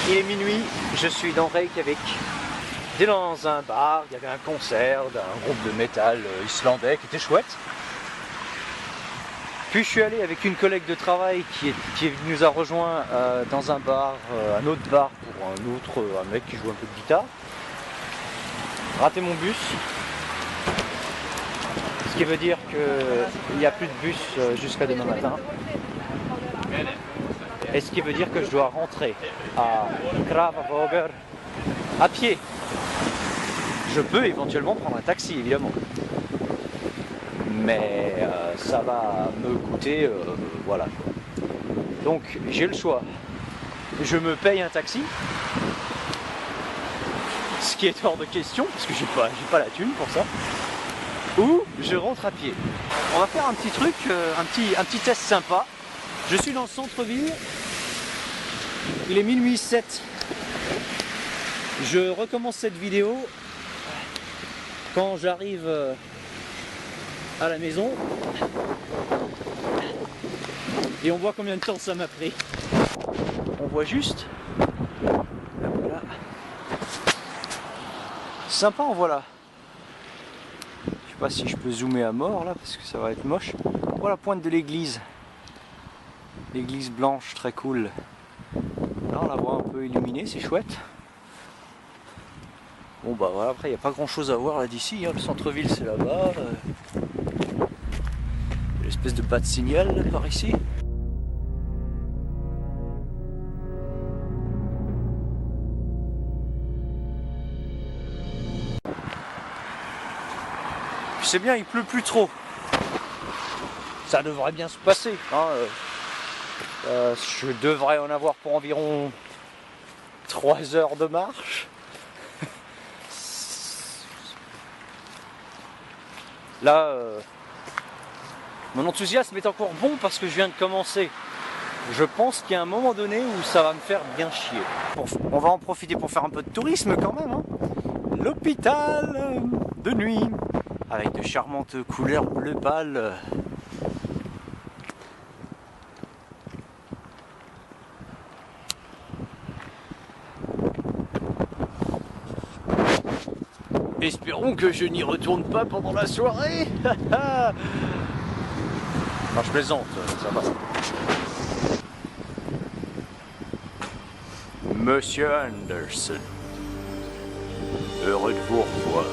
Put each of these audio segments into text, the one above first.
Il est minuit, je suis dans Reykjavik. J'étais dans un bar, il y avait un concert d'un groupe de métal islandais qui était chouette. Puis je suis allé avec une collègue de travail qui nous a rejoint dans un bar, un autre bar pour un mec qui joue un peu de guitare. Raté mon bus. Ce qui veut dire qu'il n'y a plus de bus jusqu'à demain matin. Et ce qui veut dire que je dois rentrer à Kravavogur à pied. Je peux éventuellement prendre un taxi, évidemment. Mais ça va me coûter, voilà. Donc j'ai le choix. Je me paye un taxi, ce qui est hors de question, parce que j'ai pas la thune pour ça. Ou je rentre à pied. On va faire un petit truc, un petit test sympa. Je suis dans le centre-ville. Il est minuit 07. Je recommence cette vidéo quand j'arrive à la maison et on voit combien de temps ça m'a pris. On voit juste. Voilà. Sympa, en voilà. Je sais pas si je peux zoomer à mort là parce que ça va être moche. Voilà la pointe de l'église. L'église blanche, très cool. Là on la voit un peu illuminée, c'est chouette. Bon bah voilà, après il n'y a pas grand chose à voir là d'ici, hein. Le centre-ville c'est là-bas. L'espèce de bas de signal là, par ici. C'est bien, il pleut plus trop. Ça devrait bien se passer. Hein. Je devrais en avoir pour environ 3 heures de marche. Là, mon enthousiasme est encore bon parce que je viens de commencer. Je pense qu'il y a un moment donné où ça va me faire bien chier. On va en profiter pour faire un peu de tourisme quand même. Hein. L'hôpital de nuit, avec de charmantes couleurs bleu pâle. Espérons que je n'y retourne pas pendant la soirée. Non, je plaisante, ça va. Monsieur Anderson, heureux de vous revoir.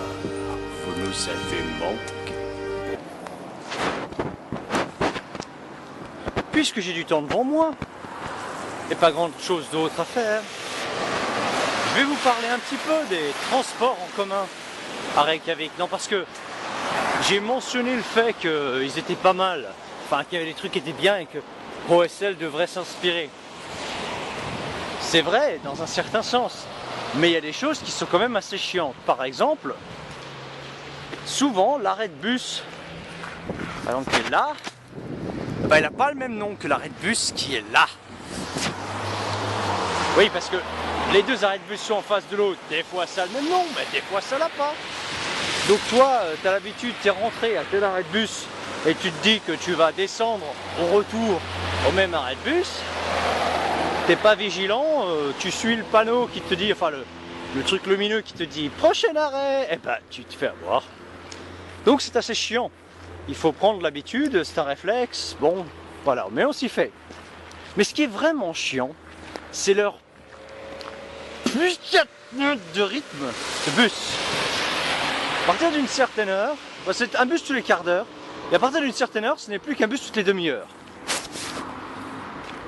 Vous nous avez manqué. Puisque j'ai du temps devant moi, et pas grand chose d'autre à faire, je vais vous parler un petit peu des transports en commun à Reykjavik. Non, parce que j'ai mentionné le fait qu'ils étaient pas mal, enfin qu'il y avait des trucs qui étaient bien et que OSL devrait s'inspirer. C'est vrai dans un certain sens, mais il y a des choses qui sont quand même assez chiantes. Par exemple, souvent l'arrêt de bus, par exemple qui est là, ben, il n'a pas le même nom que l'arrêt de bus qui est là. Oui, parce que les deux arrêts de bus sont en face de l'autre. Des fois ça a le même nom, mais des fois ça l'a pas. Donc toi, tu as l'habitude, tu es rentré à tel arrêt de bus et tu te dis que tu vas descendre au retour au même arrêt de bus. T'es pas vigilant, tu suis le panneau qui te dit, enfin le truc lumineux qui te dit prochain arrêt, et ben tu te fais avoir. Donc c'est assez chiant. Il faut prendre l'habitude, c'est un réflexe, bon, voilà, mais on s'y fait. Mais ce qui est vraiment chiant, c'est leur plus 4 minutes de rythme de bus. À partir d'une certaine heure, bah c'est un bus tous les quarts d'heure, et à partir d'une certaine heure, ce n'est plus qu'un bus toutes les demi-heures.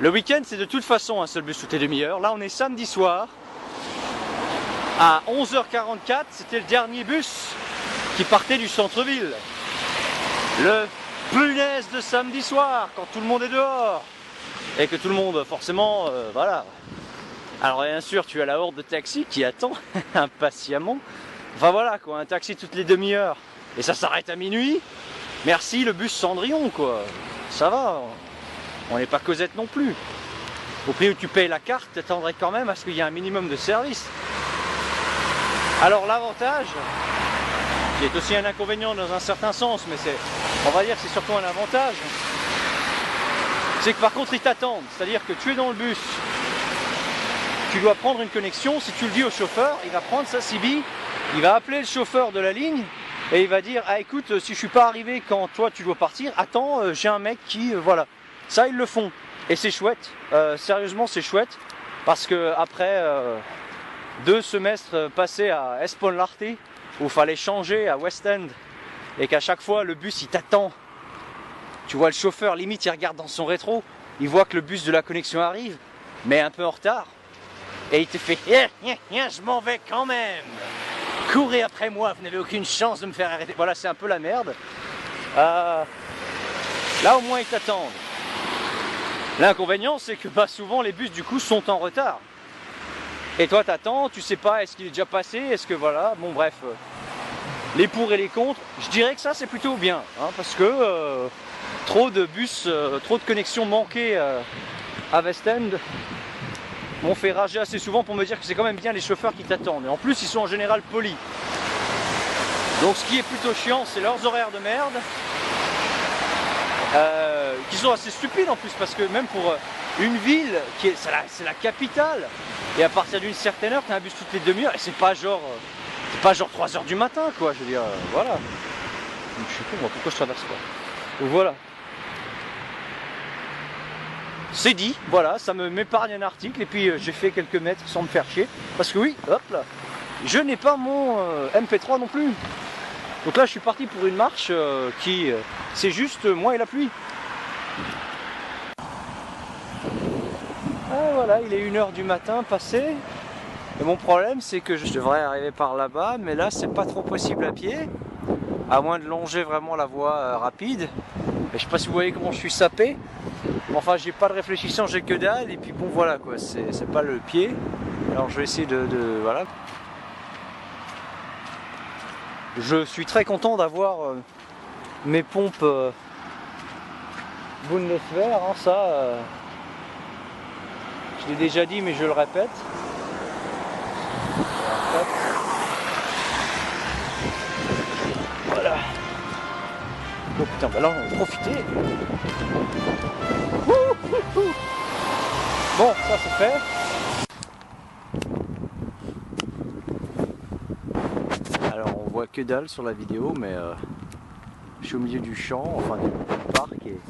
Le week-end, c'est de toute façon un seul bus toutes les demi-heures. Là, on est samedi soir. À 11h44, c'était le dernier bus qui partait du centre-ville. Le punaise de samedi soir, quand tout le monde est dehors. Et que tout le monde, forcément, voilà. Alors bien sûr, tu as la horde de taxis qui attend impatiemment. Enfin voilà, quoi, un taxi toutes les demi-heures. Et ça s'arrête à minuit. Merci le bus Cendrillon, quoi. Ça va. On n'est pas Cosette non plus. Au prix où tu payes la carte, tu attendrais quand même à ce qu'il y ait un minimum de service. Alors l'avantage, qui est aussi un inconvénient dans un certain sens, mais on va dire que c'est surtout un avantage, c'est que par contre ils t'attendent. C'est-à-dire que tu es dans le bus, tu dois prendre une connexion. Si tu le dis au chauffeur, il va prendre sa CB, il va appeler le chauffeur de la ligne et il va dire ah écoute, si je suis pas arrivé quand toi tu dois partir, attends, j'ai un mec qui voilà. Ça ils le font et c'est chouette. Sérieusement c'est chouette parce que après 2 semestres passés à Esponlarte où il fallait changer à West End et qu'à chaque fois le bus il t'attend. Tu vois le chauffeur limite il regarde dans son rétro, il voit que le bus de la connexion arrive mais un peu en retard. Et il te fait je m'en vais quand même. Courez après moi, vous n'avez aucune chance de me faire arrêter. Voilà, c'est un peu la merde. Là au moins ils t'attendent. L'inconvénient c'est que souvent les bus du coup sont en retard. Et toi t'attends, tu sais pas est-ce qu'il est déjà passé, est-ce que voilà, bon bref. Les pour et les contre, je dirais que ça c'est plutôt bien. Hein, parce que trop de bus, trop de connexions manquées à West End m'ont fait rager assez souvent pour me dire que c'est quand même bien les chauffeurs qui t'attendent. Et en plus, ils sont en général polis. Donc ce qui est plutôt chiant, c'est leurs horaires de merde. Qui sont assez stupides en plus, parce que même pour une ville, c'est la capitale, et à partir d'une certaine heure, tu as un bus toutes les demi-heures, et c'est pas genre 3 h du matin, quoi, je veux dire, voilà. Donc, je suis con, moi, pourquoi je traverse pas? Donc voilà. C'est dit, voilà, ça m'épargne un article et puis j'ai fait quelques mètres sans me faire chier. Parce que oui, hop là, je n'ai pas mon MP3 non plus. Donc là je suis parti pour une marche qui, c'est juste moi et la pluie. Ah, voilà, il est 1 h du matin passé. Et mon problème c'est que je devrais arriver par là-bas, mais là c'est pas trop possible à pied. À moins de longer vraiment la voie rapide. Et je sais pas si vous voyez comment je suis sapé. Enfin j'ai pas de réfléchissant, j'ai que dalle et puis bon voilà quoi, c'est pas le pied. Alors je vais essayer voilà. Je suis très content d'avoir mes pompes Bundeswehr, hein, ça je l'ai déjà dit mais je le répète. Voilà. Oh putain, bah là on va profiter. Bon, ça c'est fait. Alors on voit que dalle sur la vidéo, mais je suis au milieu du champ, enfin du parc, et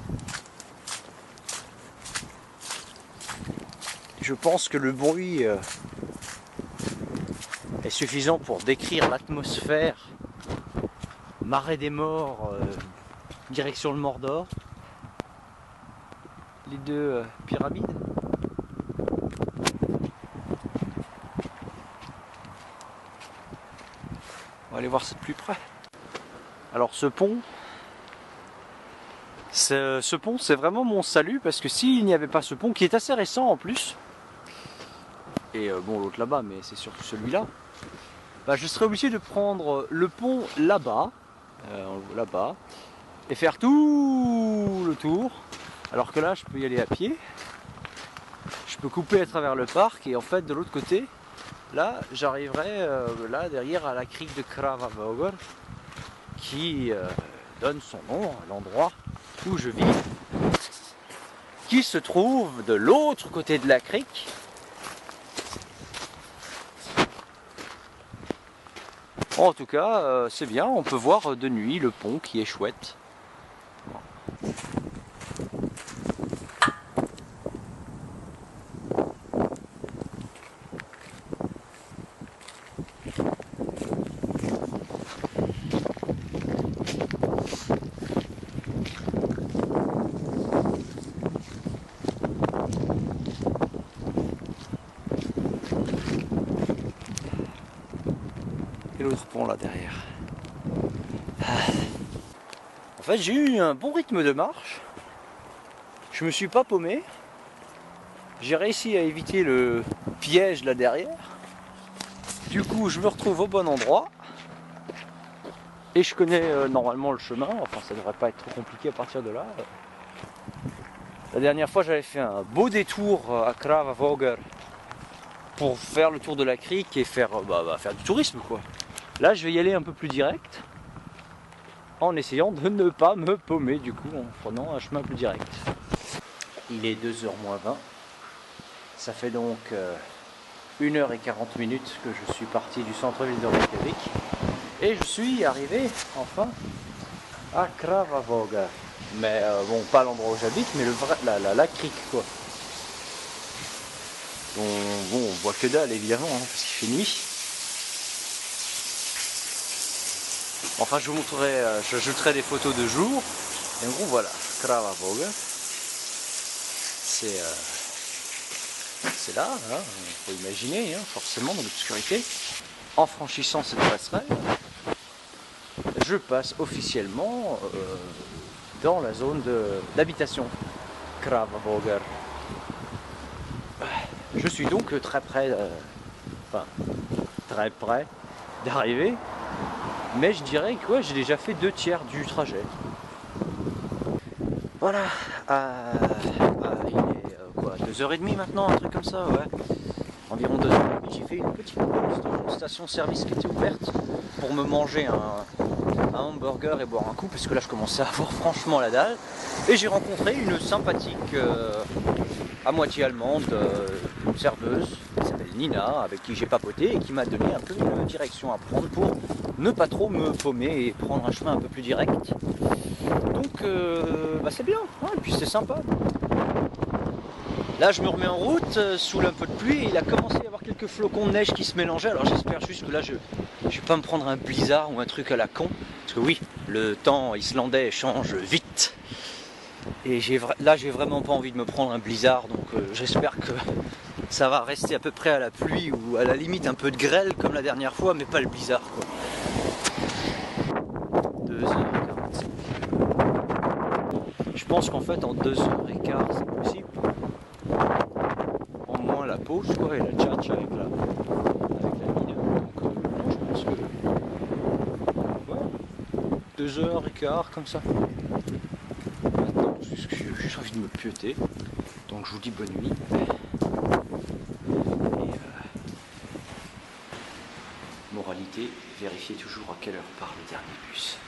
je pense que le bruit est suffisant pour décrire l'atmosphère. Marais des morts, direction le Mordor. Les 2 pyramides. On va aller voir ça de plus près. Alors ce pont, c'est vraiment mon salut, parce que s'il n'y avait pas ce pont, qui est assez récent en plus, et bon l'autre là-bas, mais c'est surtout celui-là, bah, je serais obligé de prendre le pont là-bas, et faire tout le tour, alors que là je peux y aller à pied, je peux couper à travers le parc, et en fait de l'autre côté, là j'arriverai là derrière à la crique de Kravavogur, qui donne son nom à l'endroit où je vis, qui se trouve de l'autre côté de la crique. En tout cas, c'est bien, on peut voir de nuit le pont qui est chouette. L'autre pont là derrière. En fait j'ai eu un bon rythme de marche, je me suis pas paumé, j'ai réussi à éviter le piège là derrière, du coup je me retrouve au bon endroit et je connais normalement le chemin, enfin ça devrait pas être trop compliqué à partir de là. La dernière fois j'avais fait un beau détour à Kravavogur pour faire le tour de la crique et faire du tourisme quoi. Là je vais y aller un peu plus direct, en essayant de ne pas me paumer du coup, en prenant un chemin plus direct. Il est 2 h moins 20, ça fait donc 1h40 que je suis parti du centre-ville de Reykjavik. Et je suis arrivé enfin à Kravavoga. Mais bon, pas l'endroit où j'habite, mais la crique quoi. Bon, on voit que dalle évidemment, hein, parce qu'il fait nuit. Enfin, je vous montrerai, j'ajouterai des photos de jour. Et en gros, voilà, Kravavoga. C'est là, hein, faut imaginer, hein, forcément, dans l'obscurité. En franchissant cette passerelle, je passe officiellement dans la zone d'habitation Kravavoga. Je suis donc très près, très près d'arriver, mais je dirais que ouais, j'ai déjà fait 2/3 du trajet. Voilà, il est quoi, 2h30 maintenant, un truc comme ça, ouais. Environ 2h30, j'ai fait une petite pause dans une station-service qui était ouverte pour me manger un hamburger et boire un coup, parce que là je commençais à avoir franchement la dalle. Et j'ai rencontré une sympathique, à moitié allemande, une serveuse, qui s'appelle Nina, avec qui j'ai papoté et qui m'a donné un peu une direction à prendre pour ne pas trop me paumer et prendre un chemin un peu plus direct. Donc c'est bien, hein, et puis c'est sympa. Là je me remets en route sous un peu de pluie et il a commencé à y avoir quelques flocons de neige qui se mélangeaient. Alors j'espère juste que là je vais pas me prendre un blizzard ou un truc à la con. Parce que oui, le temps islandais change vite. Et là j'ai vraiment pas envie de me prendre un blizzard. Donc j'espère que ça va rester à peu près à la pluie ou à la limite un peu de grêle comme la dernière fois, mais pas le blizzard quoi. 2h45. Je pense qu'en fait en 2h15 c'est possible. Au moins la pause quoi et la tchatch avec la mine. Donc non, je pense que ouais, 2h15 comme ça. Maintenant j'ai envie de me pioter. Donc je vous dis bonne nuit. Et moralité, vérifiez toujours à quelle heure part le dernier bus.